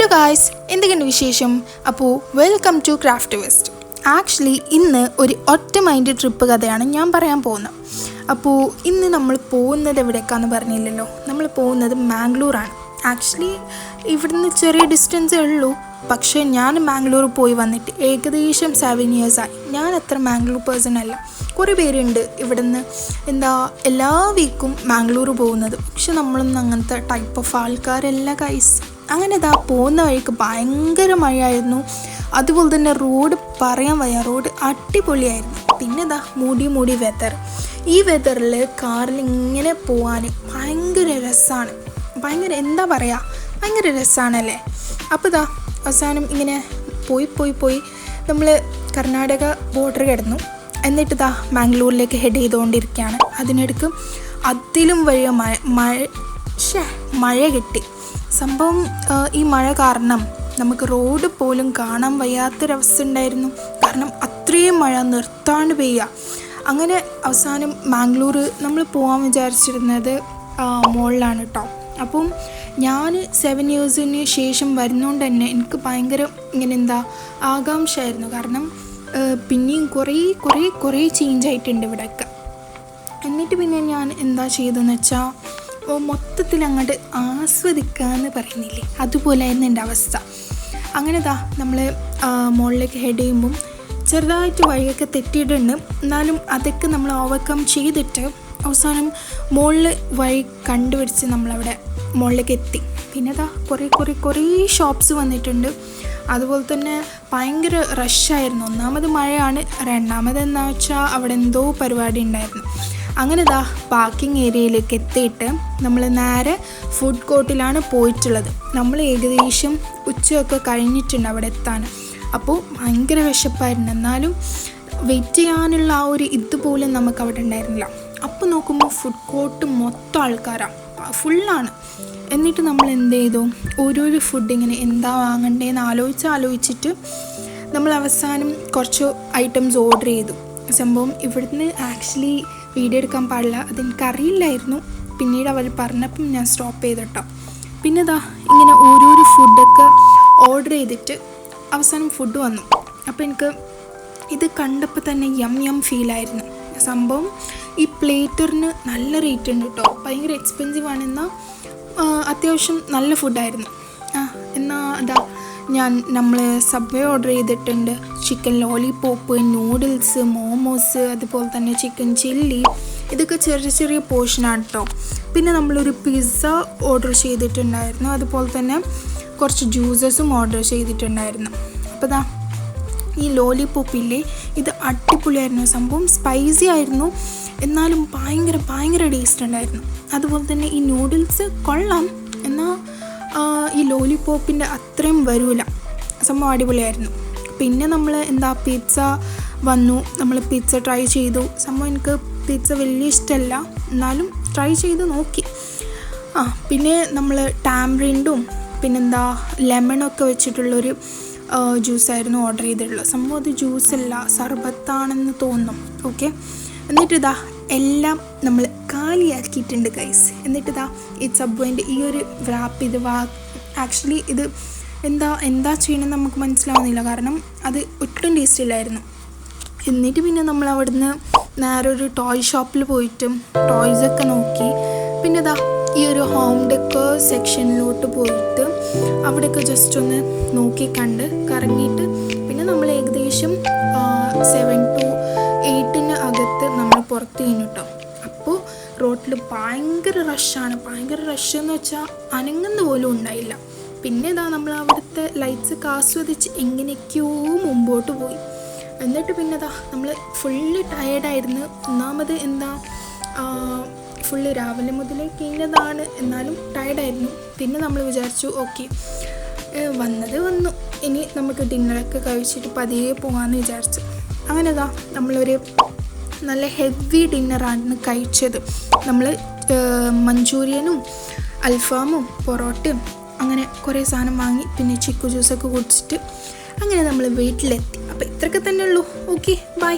Hello guys, എന്തൊക്കെയുണ്ട് വിശേഷം? അപ്പോൾ welcome to craft west. Actually ഇന്ന് ഒരു ഒറ്റ മൈൻഡ് ട്രിപ്പ് കഥയാണ് ഞാൻ പറയാൻ പോകുന്നത്. അപ്പോൾ ഇന്ന് നമ്മൾ പോകുന്നത് എവിടേക്കാണെന്ന് പറഞ്ഞില്ലല്ലോ. നമ്മൾ പോകുന്നത് മാംഗ്ലൂരാണ്. ആക്ച്വലി ഇവിടുന്ന് ചെറിയ ഡിസ്റ്റൻസേ ഉള്ളൂ. പക്ഷേ ഞാൻ മാംഗ്ലൂർ പോയി വന്നിട്ട് ഏകദേശം 7 years ആയി. ഞാൻ അത്ര മാംഗ്ലൂർ പേഴ്സൺ അല്ല. കുറേ പേരുണ്ട് ഇവിടുന്ന് എല്ലാ വീക്കും മാംഗ്ലൂർ പോകുന്നത്. പക്ഷെ നമ്മളൊന്നും അങ്ങനത്തെ ടൈപ്പ് ഓഫ് ആൾക്കാരല്ല ഗൈസ്. അങ്ങനെ പോകുന്ന വഴിക്ക് ഭയങ്കര മഴയായിരുന്നു. അതുപോലെ തന്നെ റോഡ് പറയാൻ വയ്യ, റോഡ് അടിപൊളിയായിരുന്നു. പിന്നെ മൂടി വെതർ. ഈ വെതറിൽ കാറിൽ ഇങ്ങനെ പോകാൻ ഭയങ്കര രസമാണ്. ഭയങ്കര രസമാണല്ലേ. അപ്പോൾ അവസാനം ഇങ്ങനെ പോയി നമ്മൾ കർണാടക ബോർഡർ കിടന്നു. എന്നിട്ട് മാംഗ്ലൂരിലേക്ക് ഹെഡ് ചെയ്തുകൊണ്ടിരിക്കുകയാണ്. അതിനിടയ്ക്ക് അതിലും വലിയ മഴ കിട്ടി. സംഭവം ഈ മഴ കാരണം നമുക്ക് റോഡ് പോലും കാണാൻ വയ്യാത്തൊരവസ്ഥ ഉണ്ടായിരുന്നു. കാരണം അത്രയും മഴ നിർത്താണ്ട് പെയ്യുക. അങ്ങനെ അവസാനം മാംഗ്ലൂർ നമ്മൾ പോകാൻ വിചാരിച്ചിരുന്നത് മുകളിലാണ് കേട്ടോ. അപ്പം ഞാൻ 7 yearsന് ശേഷം വരുന്നതുകൊണ്ട് തന്നെ എനിക്ക് ഭയങ്കര ആകാംക്ഷയായിരുന്നു. കാരണം പിന്നെയും കുറേ ചേഞ്ച് ആയിട്ടുണ്ട് ഇവിടെയൊക്കെ. എന്നിട്ട് പിന്നെ ഞാൻ എന്താ ചെയ്തതെന്ന് വെച്ചാൽ മൊത്തത്തിൽ അങ്ങോട്ട് ആസ്വദിക്കാമെന്ന് പറയുന്നില്ലേ, അതുപോലെയായിരുന്നു എൻ്റെ അവസ്ഥ. അങ്ങനെ നമ്മൾ മുകളിലേക്ക് ഹെഡ് ചെയ്യുമ്പം ചെറുതായിട്ട് വഴിയൊക്കെ തെറ്റിയിട്ടുണ്ട്. എന്നാലും അതൊക്കെ നമ്മൾ ഓവർകം ചെയ്തിട്ട് അവസാനം മുകളിൽ വഴി കണ്ടുപിടിച്ച് നമ്മളവിടെ മുകളിലേക്ക് എത്തി. പിന്നെ കുറേ ഷോപ്സ് വന്നിട്ടുണ്ട്. അതുപോലെ തന്നെ ഭയങ്കര റഷായിരുന്നു. ഒന്നാമത് മഴയാണ്, രണ്ടാമത് എന്താ വെച്ചാൽ അവിടെ എന്തോ പരിപാടി ഉണ്ടായിരുന്നു. അങ്ങനെ പാർക്കിംഗ് ഏരിയയിലേക്ക് എത്തിയിട്ട് നമ്മൾ നേരെ ഫുഡ് കോർട്ടിലാണ് പോയിട്ടുള്ളത്. നമ്മൾ ഏകദേശം ഉച്ചയൊക്കെ കഴിഞ്ഞിട്ടുണ്ട് അവിടെ എത്താൻ. അപ്പോൾ ഭയങ്കര വിശപ്പായിരുന്നു. എന്നാലും വെയിറ്റ് ചെയ്യാനുള്ള ആ ഒരു ഇതുപോലും നമുക്ക് അവിടെ ഉണ്ടായിരുന്നില്ല. അപ്പോൾ നോക്കുമ്പോൾ ഫുഡ് കോർട്ട് മൊത്തം ആൾക്കാരാണ്, ഫുള്ളാണ്. എന്നിട്ട് നമ്മൾ എന്ത് ചെയ്തു, ഓരോരോ ഫുഡ് ഇങ്ങനെ എന്താ വാങ്ങണ്ടേന്ന് ആലോചിച്ചിട്ട് നമ്മൾ അവസാനം കുറച്ച് ഐറ്റംസ് ഓർഡർ ചെയ്തു. സംഭവം ഇവിടുന്ന് ആക്ച്വലി വീഡിയോ എടുക്കാൻ പാടില്ല, അതെനിക്കറിയില്ലായിരുന്നു. പിന്നീട് അവർ പറഞ്ഞപ്പം ഞാൻ സ്റ്റോപ്പ് ചെയ്തിട്ടോ. പിന്നെ ഇങ്ങനെ ഓരോരോ ഫുഡൊക്കെ ഓർഡർ ചെയ്തിട്ട് അവസാനം ഫുഡ് വന്നു. അപ്പോൾ എനിക്ക് ഇത് കണ്ടപ്പോൾ തന്നെ യം ഫീലായിരുന്നു. സംഭവം ഈ പ്ലേറ്ററിന് നല്ല റേറ്റ് ഉണ്ട് കേട്ടോ, ഭയങ്കര എക്സ്പെൻസീവ് ആണ്. എന്നാൽ അത്യാവശ്യം നല്ല ഫുഡായിരുന്നു. നമ്മൾ സബ്വേ ഓർഡർ ചെയ്തിട്ടുണ്ട്. ചിക്കൻ ലോലിപോപ്പ്, നൂഡിൽസ്, മോമോസ്, അതുപോലെ തന്നെ ചിക്കൻ ചില്ലി, ഇതൊക്കെ ചെറിയ പോർഷനാണ് കേട്ടോ. പിന്നെ നമ്മളൊരു പിസ്സ ഓർഡർ ചെയ്തിട്ടുണ്ടായിരുന്നു. അതുപോലെ തന്നെ കുറച്ച് ജ്യൂസസും ഓർഡർ ചെയ്തിട്ടുണ്ടായിരുന്നു. അപ്പോൾ ഈ ലോലിപോപ്പില്ലേ, ഇത് അടിപൊളിയായിരുന്നു. സംഭവം സ്പൈസി ആയിരുന്നു, എന്നാലും ഭയങ്കര ടേസ്റ്റ് ഉണ്ടായിരുന്നു. അതുപോലെ തന്നെ ഈ നൂഡിൽസ് കൊള്ളാം, എന്നാൽ ഈ ലോലിപോപ്പിൻ്റെ അത്രയും വരില്ല. സംഭവം അടിപൊളിയായിരുന്നു. പിന്നെ നമ്മൾ പിസ്സ വന്നു, നമ്മൾ പിസ്സ ട്രൈ ചെയ്തു. സംഭവം എനിക്ക് പിസ്സ വലിയ ഇഷ്ടമല്ല, എന്നാലും ട്രൈ ചെയ്ത് നോക്കി. പിന്നെ നമ്മൾ ടാമറിൻഡും ലെമണൊക്കെ വെച്ചിട്ടുള്ളൊരു ജ്യൂസായിരുന്നു ഓർഡർ ചെയ്തിട്ടുള്ളത്. സംഭവം അത് ജ്യൂസല്ല, സർബത്താണെന്ന് തോന്നും. ഓക്കെ, എന്നിട്ട് എല്ലാം നമ്മൾ കാലിയാക്കിയിട്ടുണ്ട് ഗൈസ്. എന്നിട്ട് ഈ സബ്വേൻ്റെ ഈ ഒരു റാപ്പ് ആക്ച്വലി ഇത് എന്താ ചെയ്യണമെന്ന് നമുക്ക് മനസ്സിലാവുന്നില്ല, കാരണം അത് ഒട്ടും ടേസ്റ്റ് ഇല്ലായിരുന്നു. എന്നിട്ട് പിന്നെ നമ്മൾ അവിടുന്ന് നേരെ ഒരു ടോയ് ഷോപ്പിൽ പോയിട്ട് ടോയ്സൊക്കെ നോക്കി. പിന്നെ ഈ ഒരു ഹോം ഡെക്കർ സെക്ഷനിലോട്ട് പോയിട്ട് അവിടെയൊക്കെ ജസ്റ്റ് ഒന്ന് നോക്കി കറങ്ങിയിട്ട് പിന്നെ നമ്മൾ ഏകദേശം 7 to 8 അകത്ത് നമ്മൾ പുറത്ത് കഴിഞ്ഞിട്ടോ. അപ്പോൾ റോഡിൽ ഭയങ്കര റഷ് എന്ന് വെച്ചാൽ അനങ്ങുന്ന പോലും ഉണ്ടായില്ല. പിന്നെ നമ്മൾ അവിടുത്തെ ലൈറ്റ്സൊക്കെ ആസ്വദിച്ച് എങ്ങനെയൊക്കെയോ മുമ്പോട്ട് പോയി. എന്നിട്ട് പിന്നെ നമ്മൾ ഫുള്ള് ടയേർഡായിരുന്നു. ഒന്നാമത് ഫുള്ള് രാവിലെ മുതലേ കഴിഞ്ഞതാണ്, എന്നാലും ടയേർഡായിരുന്നു. പിന്നെ നമ്മൾ വിചാരിച്ചു ഓക്കെ, വന്നു, ഇനി നമുക്ക് ഡിന്നറൊക്കെ കഴിച്ചിട്ട് പതിയെ പോകാമെന്ന് വിചാരിച്ചു. അങ്ങനെ നമ്മളൊരു നല്ല ഹെവി ഡിന്നറാണ് കഴിച്ചത്. നമ്മൾ മഞ്ചൂരിയനും അൽഫാമും പൊറോട്ടയും അങ്ങനെ കുറേ സാധനം വാങ്ങി, പിന്നെ ചിക്കു ജ്യൂസൊക്കെ കുടിച്ചിട്ട് അങ്ങനെ നമ്മൾ വീട്ടിലെത്തി. അപ്പോൾ ഇത്രയൊക്കെ തന്നെ ഉള്ളൂ. Okay, by.